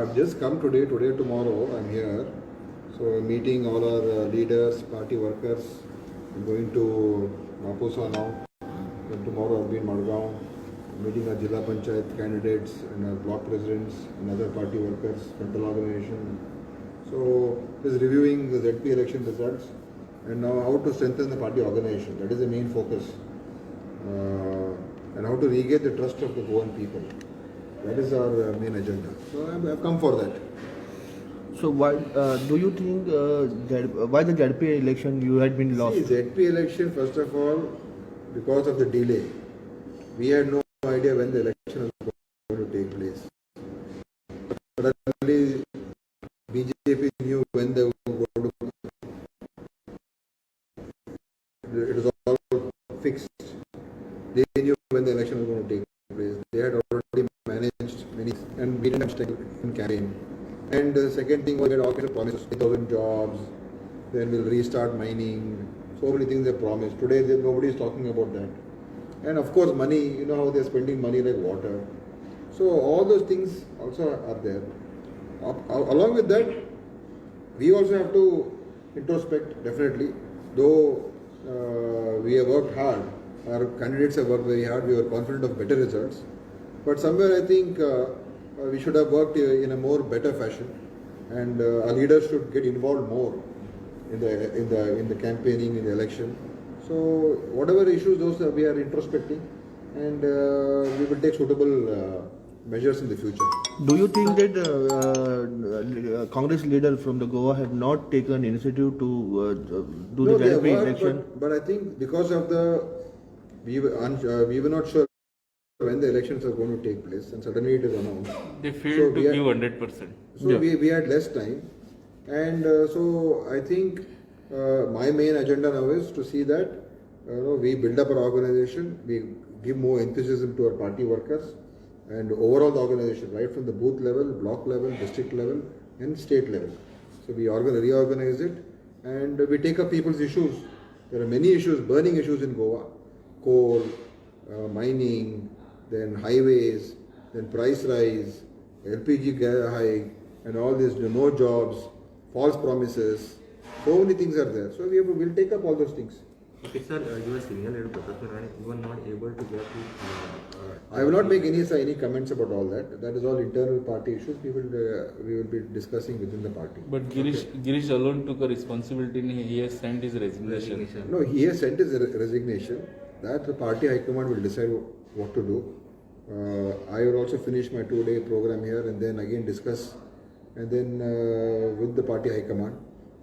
I've just come today, tomorrow, I'm here. So meeting all our leaders, party workers. I'm going to Mapusa now. Then tomorrow I'll be in Madgaon, meeting our Jilla Panchayat candidates and our block presidents and other party workers, central organization. So just reviewing the ZP election results and now how to strengthen the party organization. That is the main focus. And how to regain the trust of the Goan people. That is our main agenda. So I've come for that. So why do you think why the ZP election you had been lost? See, ZP election, first of all, because of the delay. We had no idea when the election was going to take place. But only BJP knew when they were going to. It was all fixed. They knew when the election was going to take place. They had already managed many and we didn't have in campaign. And the second thing was we had all kinds of promises, 8,000 jobs, then we'll restart mining, so many things they promised. Today nobody is talking about that. And of course money, you know how they're spending money like water. So all those things also are there. Along with that, we also have to introspect definitely. Though we have worked hard, our candidates have worked very hard, we were confident of better results. But somewhere I think we should have worked in a more better fashion, and our leaders should get involved more in the campaigning, in the election. So whatever issues those we are introspecting, and we will take suitable measures in the future. Do you think that Congress leaders from the Goa have not taken initiative to do the ZP election? But I think because of we were not sure when the elections are going to take place, and suddenly it is announced. They failed to give 100%. So yeah. we had less time, and so I think my main agenda now is to see that we build up our organization, we give more enthusiasm to our party workers, and overall the organization, right from the booth level, block level, district level, and state level. So we reorganize it, and we take up people's issues. There are many issues, burning issues in Goa: coal, mining, then highways, then price rise, LPG hike, and all this, no jobs, false promises. So many things are there. So we'll take up all those things. Okay, sir, you are senior leader professor and you are not able to get to. I will not make any comments about all that. That is all internal party issues. We will be discussing within the party. But Girish alone took a responsibility and he has sent his resignation. No, he has sent his resignation. That the party high command will decide what to do. I will also finish my 2-day program here and then again discuss and then with the party high command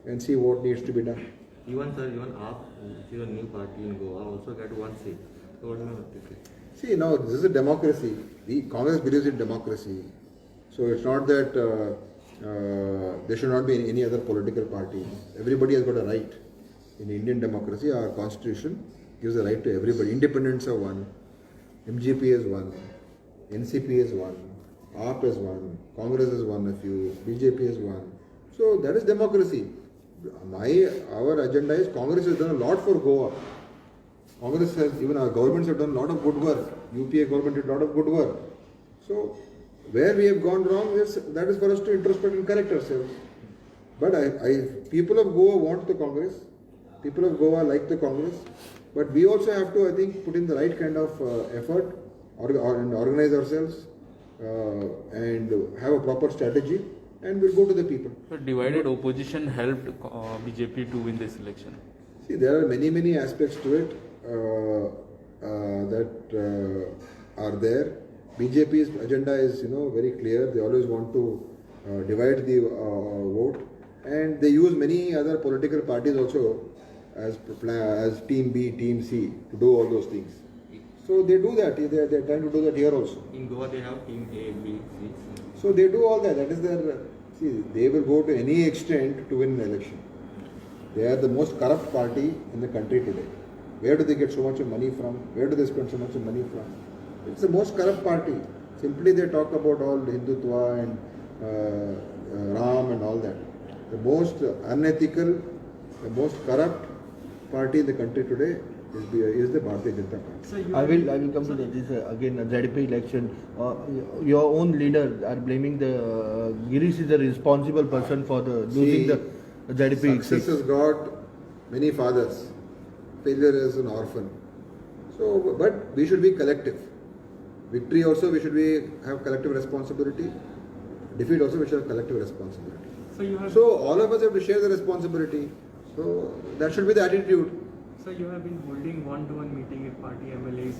and see what needs to be done. Even AAP, which is a new party in Goa, also got 1 seat. So what do you have to say? See, now this is a democracy. Congress believes in democracy. So it's not that there should not be any other political party. Everybody has got a right. In Indian democracy, our constitution gives a right to everybody. Independents are one, MGP is one, NCP is one, AAP is one, Congress is one, a few, BJP is one. So that is democracy. Our agenda is Congress has done a lot for Goa. Congress has, even our governments have done a lot of good work. UPA government did a lot of good work. So where we have gone wrong, that is for us to introspect and correct ourselves. But people of Goa want the Congress. People of Goa like the Congress. But we also have to, I think, put in the right kind of effort and organize ourselves and have a proper strategy, and we'll go to the people. But divided opposition helped BJP to win this election. See, there are many aspects to it that are there. BJP's agenda is, very clear. They always want to divide the vote, and they use many other political parties also as Team B, Team C to do all those things. So they do that. They're trying to do that here also. In Goa, they have Team A, B, C. So they do all that. That is their. See, they will go to any extent to win an election. They are the most corrupt party in the country today. Where do they get so much money from? Where do they spend so much money from? It's the most corrupt party. Simply they talk about all Hindutva and Ram and all that. The most unethical, the most corrupt party in the country today is the Bharatiya Janata Party. So you I will come to this again. ZP election. Your own leader are blaming the Girish is the responsible person for the losing the ZP. Success has got many fathers. Failure is an orphan. So, but we should be collective. Victory also we should have collective responsibility. Defeat also we should have collective responsibility. So all of us have to share the responsibility. So that should be the attitude. So you have been holding one-to-one meeting with party MLAs,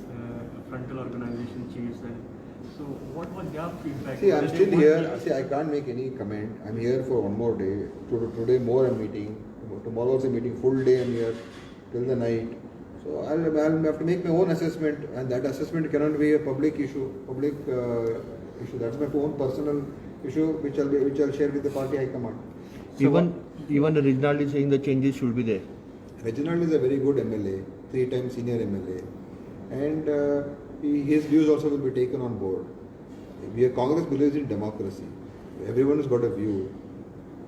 frontal organization chiefs, and so what was their feedback? See, I'm Did they still want here. you- See, I can't make any comment. I'm here for one more day. Today more I'm meeting. Tomorrow also meeting. Full day I'm here till the night. So I'll have to make my own assessment, and that assessment cannot be a public issue. Issue. That's my own personal issue, which I'll share with the party high command. Even the Reginald is saying the changes should be there. Reginald is a very good MLA, 3-time senior MLA, and his views also will be taken on board. Congress believes in democracy. Everyone has got a view.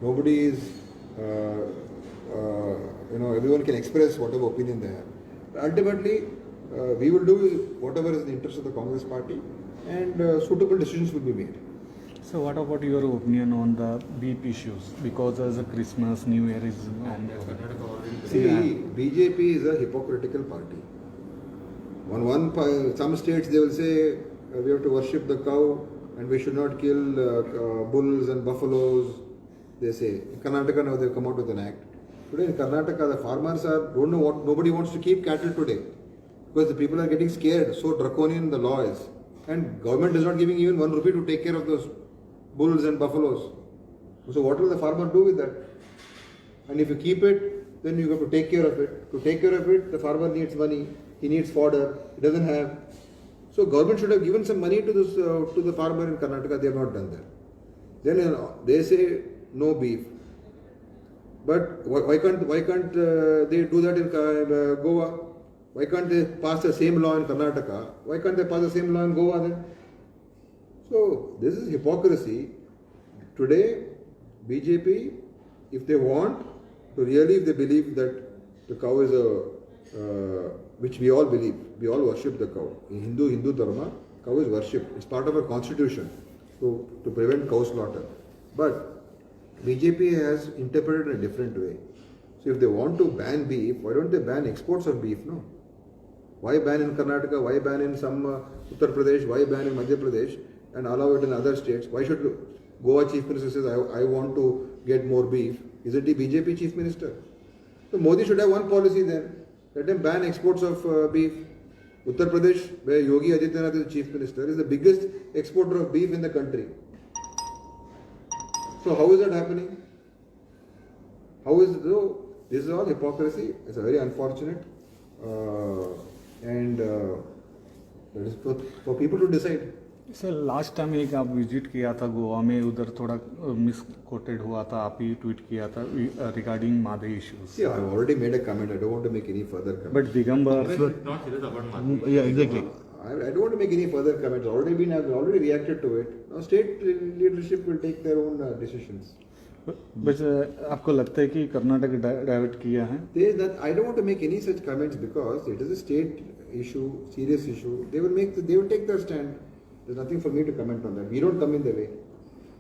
Nobody is, everyone can express whatever opinion they have. But ultimately, we will do whatever is in the interest of the Congress party, and suitable decisions will be made. So what about your opinion on the beef issues? Because as a Christmas, New Year is on. See, BJP is a hypocritical party. Some states they will say we have to worship the cow and we should not kill bulls and buffaloes. They say in Karnataka now they have come out with an act. Today in Karnataka the farmers don't know what, nobody wants to keep cattle today because the people are getting scared. So draconian the law is, and government is not giving even 1 rupee to take care of those bulls and buffaloes. So what will the farmer do with that? And if you keep it, then you have to take care of it. To take care of it, the farmer needs money. He needs fodder. He doesn't have. So government should have given some money to this to the farmer in Karnataka. They have not done that. Then they say no beef. But why can't they do that in Goa? Why can't they pass the same law in Karnataka? Why can't they pass the same law in Goa then? So this is hypocrisy. Today, BJP, if they want to really, if they believe that the cow is which we all believe, we all worship the cow. In Hindu Dharma, cow is worshipped. It's part of our constitution to prevent cow slaughter. But BJP has interpreted in a different way. So if they want to ban beef, why don't they ban exports of beef? No. Why ban in Karnataka? Why ban in some Uttar Pradesh? Why ban in Madhya Pradesh? And allow it in other states? Why should Goa Chief Minister says, I want to get more beef? Isn't he BJP Chief Minister? So Modi should have one policy then. Let him ban exports of beef. Uttar Pradesh, where Yogi Adityanath is the Chief Minister, is the biggest exporter of beef in the country. So how is that happening? This is all hypocrisy. It's a very unfortunate. And that is for people to decide. Sir last time एक आप visit किया था गोवा में, उधर थोड़ा misquoted हुआ था, आप ही ट्वीट किया था रिगार्डिंग माधे issues. See, I have already made a comment. I don't want to make any further comment. But Digambar Not serious about Madhu. Yeah, exactly. I don't want to make any further comments. I've already reacted to it. Now state leadership will take their own decisions. बस आपको लगता है कि Karnataka divert किया है? I don't want to make any such comments because it is a state issue, serious issue. They will take their stand. There's nothing for me to comment on that. We don't come in the way.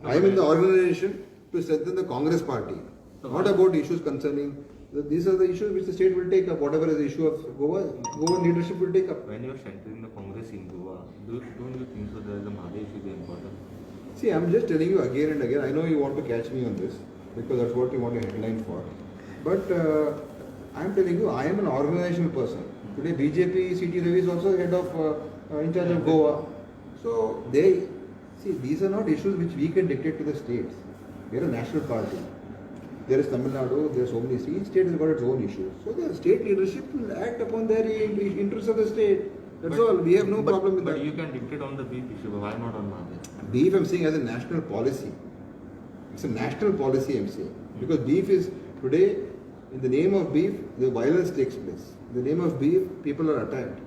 I am in the organization to strengthen the Congress party, not about issues concerning. These are the issues which the state will take up. Whatever is the issue of Goa leadership will take up. When you are centering the Congress in Goa, don't you think so there is a Madhe issue very important? See, I'm just telling you again and again. I know you want to catch me on this because that's what you want a headline for. But I'm telling you, I am an organizational person. Today, BJP CT Ravi is also head of in charge of Goa. So these are not issues which we can dictate to the states. We are a national party. There is Tamil Nadu, there are so many states. Each state has got its own issues. So the state leadership will act upon their interests of the state. That's all. We have no problem with that. But you can dictate on the beef issue, but why not on Madhe? Beef, I'm saying, as a national policy. It's a national policy, I'm saying. Because beef is, today, in the name of beef, the violence takes place. In the name of beef, people are attacked.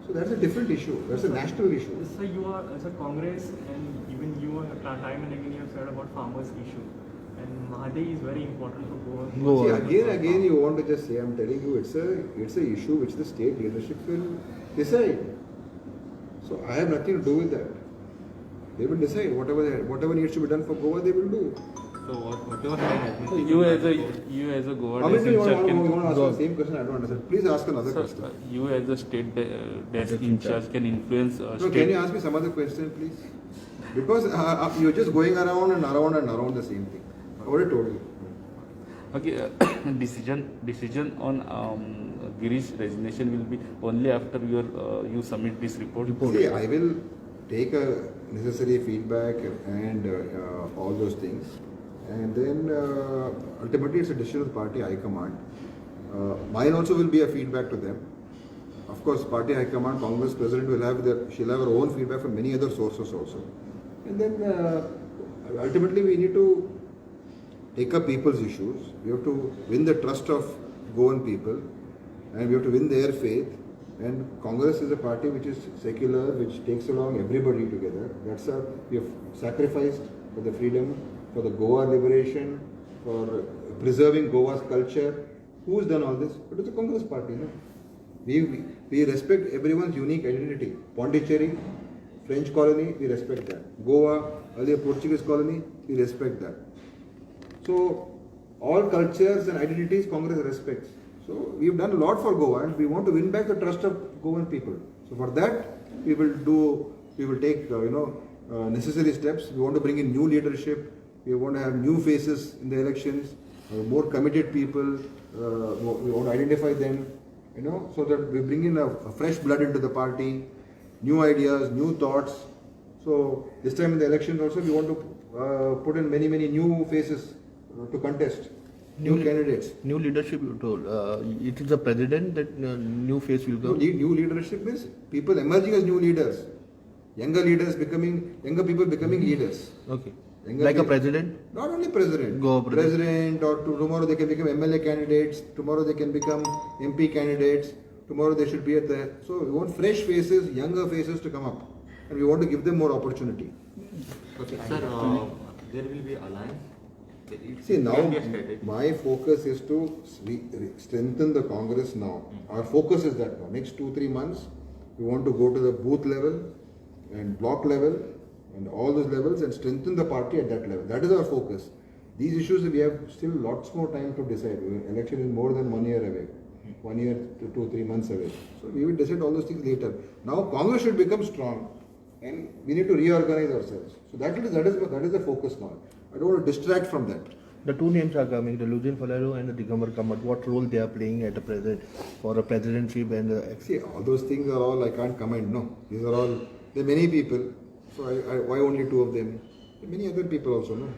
So that's a different issue. That's a national issue. So you are, as a Congress, and even you, time and again, you have said about farmers' issue. and Mahadi is very important for Goa. See, again, you want to just say, I'm telling you, it's a issue which the state leadership will decide. So I have nothing to do with that. They will decide whatever needs to be done for Goa, they will do. So whatever happened, You as a Goa How desk many in charge you want to ask can, the same question? I don't understand. Please ask another Sir, question. you as a state desk in charge can influence No, state. can you ask me some other question, please? Because you're just going around and around the same thing. I already told you. Okay, decision on Girish resignation will be only after you submit this report. See, I will take a necessary feedback and all those things, and then ultimately it's a decision of the party high command. Mine also will be a feedback to them. Of course, party high command, Congress president she'll have her own feedback from many other sources also, and then ultimately we need to take up people's issues. We have to win the trust of Goan people, and we have to win their faith. And Congress is a party which is secular, which takes along everybody together. We have sacrificed for the freedom, for the Goa liberation, for preserving Goa's culture. Who's done all this? It is the Congress party. No? We respect everyone's unique identity. Pondicherry, French colony, we respect that. Goa, earlier Portuguese colony, we respect that. So all cultures and identities Congress respects. So we've done a lot for Goa and we want to win back the trust of Goan people. So for that we will take necessary steps. We want to bring in new leadership. We want to have new faces in the elections, more committed people. We want to identify them, so that we bring in a fresh blood into the party, new ideas, new thoughts. So this time in the elections also we want to put in many new faces to contest, new candidates. New leadership, you told. It is the president that new face will go. New leadership means people emerging as new leaders, younger people becoming leaders. Okay. Younger Like a people- president? Not only president. Goa President, or tomorrow they can become MLA candidates. Tomorrow they can become MP candidates. Tomorrow they should be at the. So we want fresh faces, younger faces to come up, and we want to give them more opportunity. okay, sir, there will be alliance. See, now Can be a strategy. my focus is to strengthen the Congress now. Our focus is that now. Next 2-3 months, we want to go to the booth level and block level and all those levels and strengthen the party at that level. That is our focus. These issues, we have still lots more time to decide. Election is more than 1 year away. 1 year to 2-3 months away. So we will decide all those things later. Now Congress should become strong and we need to reorganize ourselves. So that is the focus now. I don't want to distract from that. The two names are coming, the Lujin Falero and the Digambar Kamat. What role they are playing at the present for a presidentship and See, all those things are all, I can't comment, no. These are all, there are many people, so why only two of them? There are many other people also, no.